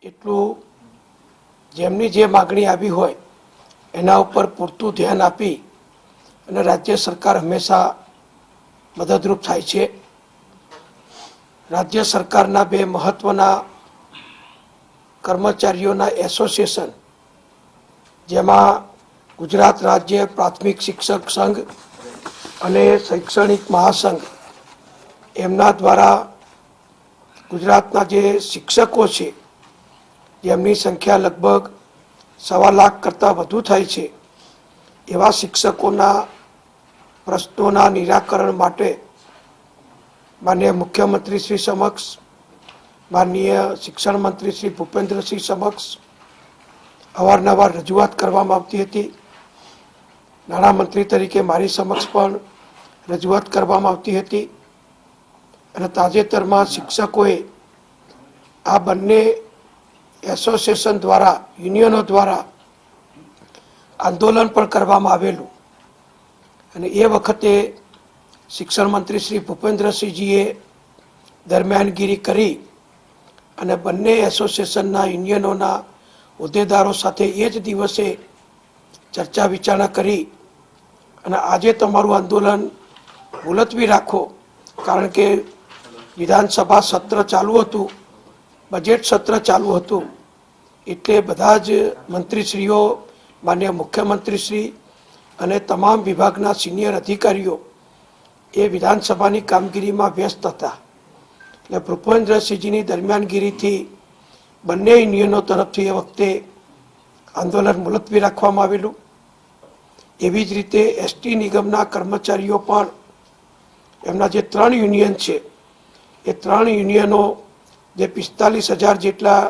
એટલું જેમની જે માગણી આવી હોય એના ઉપર પૂરતું ધ્યાન આપી અને રાજ્ય સરકાર હંમેશા મદદરૂપ થાય છે. રાજ્ય સરકારના બે મહત્વના કર્મચારીઓના એસોસિએશન, જેમાં ગુજરાત રાજ્ય પ્રાથમિક શિક્ષક સંઘ અને શૈક્ષણિક મહાસંઘ, એમના દ્વારા ગુજરાતના જે શિક્ષકો છે, જેમની સંખ્યા લગભગ 1.25 લાખ કરતાં વધુ થાય છે, એવા શિક્ષકોના પ્રશ્નોના નિરાકરણ માટે માનનીય મુખ્યમંત્રી શ્રી સમક્ષ, માનનીય શિક્ષણ મંત્રી શ્રી ભૂપેન્દ્રસિંહ સમક્ષ અવારનવાર રજૂઆત કરવામાં આવતી હતી. નાણામંત્રી તરીકે મારી સમક્ષ પણ રજૂઆત કરવામાં આવતી હતી અને તાજેતરમાં શિક્ષકોએ આ બંને એસોસિએશન દ્વારા, યુનિયનો દ્વારા આંદોલન પણ કરવામાં આવેલું અને એ વખતે શિક્ષણ મંત્રી શ્રી ભૂપેન્દ્રસિંહજીએ દરમિયાનગીરી કરી અને બંને એસોસિએશનના યુનિયનોના હોદ્દેદારો સાથે એ જ દિવસે ચર્ચા વિચારણા કરી અને આજે તમારું આંદોલન મુલતવી રાખો, કારણ કે વિધાનસભા સત્ર ચાલુ હતું, બજેટ સત્ર ચાલુ હતું, એટલે બધા જ મંત્રીશ્રીઓ, માનનીય મુખ્યમંત્રીશ્રી અને તમામ વિભાગના સિનિયર અધિકારીઓ એ વિધાનસભાની કામગીરીમાં વ્યસ્ત હતા. એટલે ભૂપેન્દ્રસિંહજીની દરમિયાનગીરીથી બંને યુનિયનો તરફથી એ વખતે આંદોલન મુલતવી રાખવામાં આવેલું. એવી જ રીતે એસટી નિગમના કર્મચારીઓ પણ, એમના જે 3 યુનિયન છે, એ 3 યુનિયનો જે 45,000 જેટલા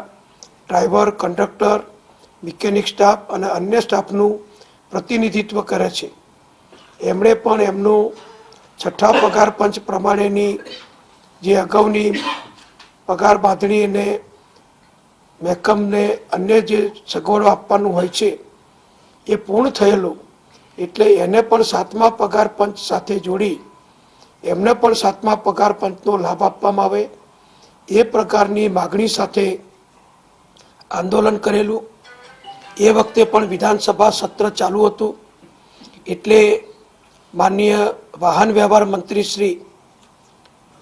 ડ્રાઈવર, કંડક્ટર, મિકેનિક સ્ટાફ અને અન્ય સ્ટાફનું પ્રતિનિધિત્વ કરે છે, એમણે પણ એમનું 6ઠ્ઠા પગાર પંચ પ્રમાણેની જે અગાઉની પગાર બાંધણી અને મહેકમને અન્ય જે સગવડો આપવાનું હોય છે એ પૂર્ણ થયેલું, એટલે એને પણ 7મા પગાર પંચ સાથે જોડી એમને પણ 7મા પગાર પંચનો લાભ આપવામાં આવે એ પ્રકારની માગણી સાથે આંદોલન કરેલું. એ વખતે પણ વિધાનસભા સત્ર ચાલુ હતું, એટલે માનનીય વાહન વ્યવહાર મંત્રી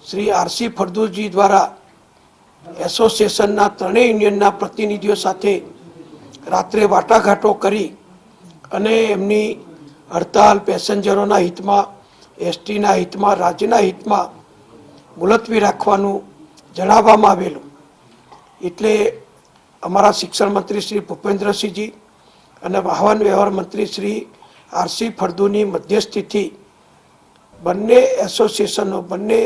શ્રી આરસી ફળદુજી દ્વારા એસોસિએશનના 3 યુનિયનના પ્રતિનિધિઓ સાથે રાત્રે વાટાઘાટો કરી અને એમની હડતાલ પેસેન્જરોના હિતમાં, એસટીના હિતમાં, રાજ્યના હિતમાં મુલતવી રાખવાનું જણાવવામાં આવેલું. એટલે અમારા શિક્ષણ મંત્રી શ્રી ભૂપેન્દ્રસિંહજી અને વાહન વ્યવહાર મંત્રી શ્રી આરસી ફળદુની મધ્યસ્થીથી બંને એસોસિએશનો, બંને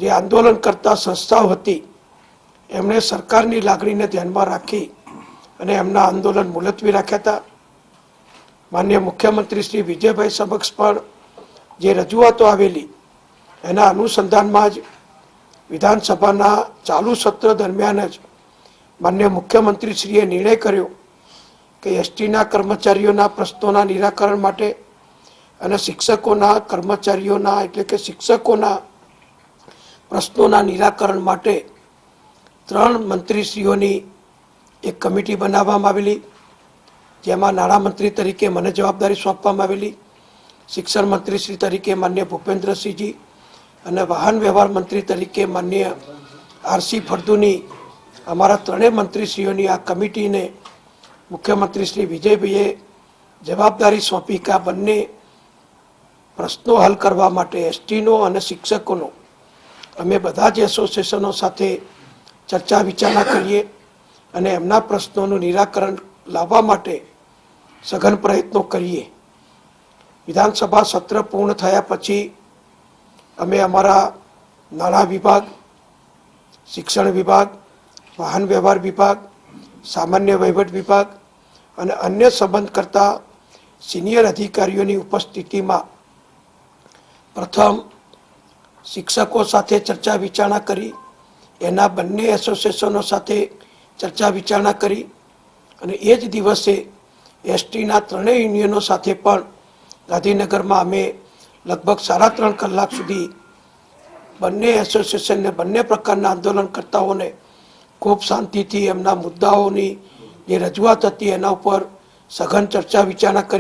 જે આંદોલન કરતા સંસ્થાઓ હતી, એમણે સરકારની લાગણીને ધ્યાનમાં રાખી અને એમના આંદોલન મુલતવી રાખ્યા હતા. માનનીય મુખ્યમંત્રી શ્રી વિજયભાઈ સમક્ષ પણ જે રજૂઆતો આવેલી એના અનુસંધાનમાં જ વિધાનસભાના ચાલુ સત્ર દરમિયાન જ માનનીય મુખ્યમંત્રીશ્રીએ નિર્ણય કર્યો કે એસટીના કર્મચારીઓના પ્રશ્નોના નિરાકરણ માટે અને શિક્ષકોના કર્મચારીઓના, એટલે કે શિક્ષકોના પ્રશ્નોના નિરાકરણ માટે 3 મંત્રીશ્રીઓની એક કમિટી બનાવવામાં આવેલી, જેમાં નાણામંત્રી તરીકે મને જવાબદારી સોંપવામાં આવેલી, શિક્ષણ મંત્રીશ્રી તરીકે માનનીય ભૂપેન્દ્રસિંહજી અને વાહન વ્યવહાર મંત્રી તરીકે માનનીય આરસી ફળદુની, અમારા 3 મંત્રીશ્રીઓની આ કમિટીને મુખ્યમંત્રી શ્રી વિજયભાઈએ જવાબદારી સોંપી કે આ બંને પ્રશ્નો હલ કરવા માટે એસટીનો અને શિક્ષકોનો અમે બધા જ એસોસિએશનો સાથે ચર્ચા વિચારણા કરીએ અને એમના પ્રશ્નોનું નિરાકરણ લાવવા માટે સઘન પ્રયત્નો કરીએ. વિધાનસભા સત્ર પૂર્ણ થયા પછી અમે અમારા નાણાં વિભાગ, શિક્ષણ વિભાગ, વાહન વ્યવહાર વિભાગ, સામાન્ય વહીવટ વિભાગ અને અન્ય સંબંધ કરતા સિનિયર અધિકારીઓની ઉપસ્થિતિમાં પ્રથમ શિક્ષકો સાથે ચર્ચા વિચારણા કરી, એના બંને એસોસિએશનો સાથે ચર્ચા વિચારણા કરી અને એ જ દિવસે એસટીના 3 યુનિયનો સાથે પણ ગાંધીનગરમાં અમે લગભગ 3.5 કલાક સુધી બંને એસોસિએશનને, બંને પ્રકારના આંદોલનકર્તાઓને ખૂબ શાંતિથી એમના મુદ્દાઓની જે રજૂઆત હતી એના ઉપર સઘન ચર્ચા વિચારણા કરી.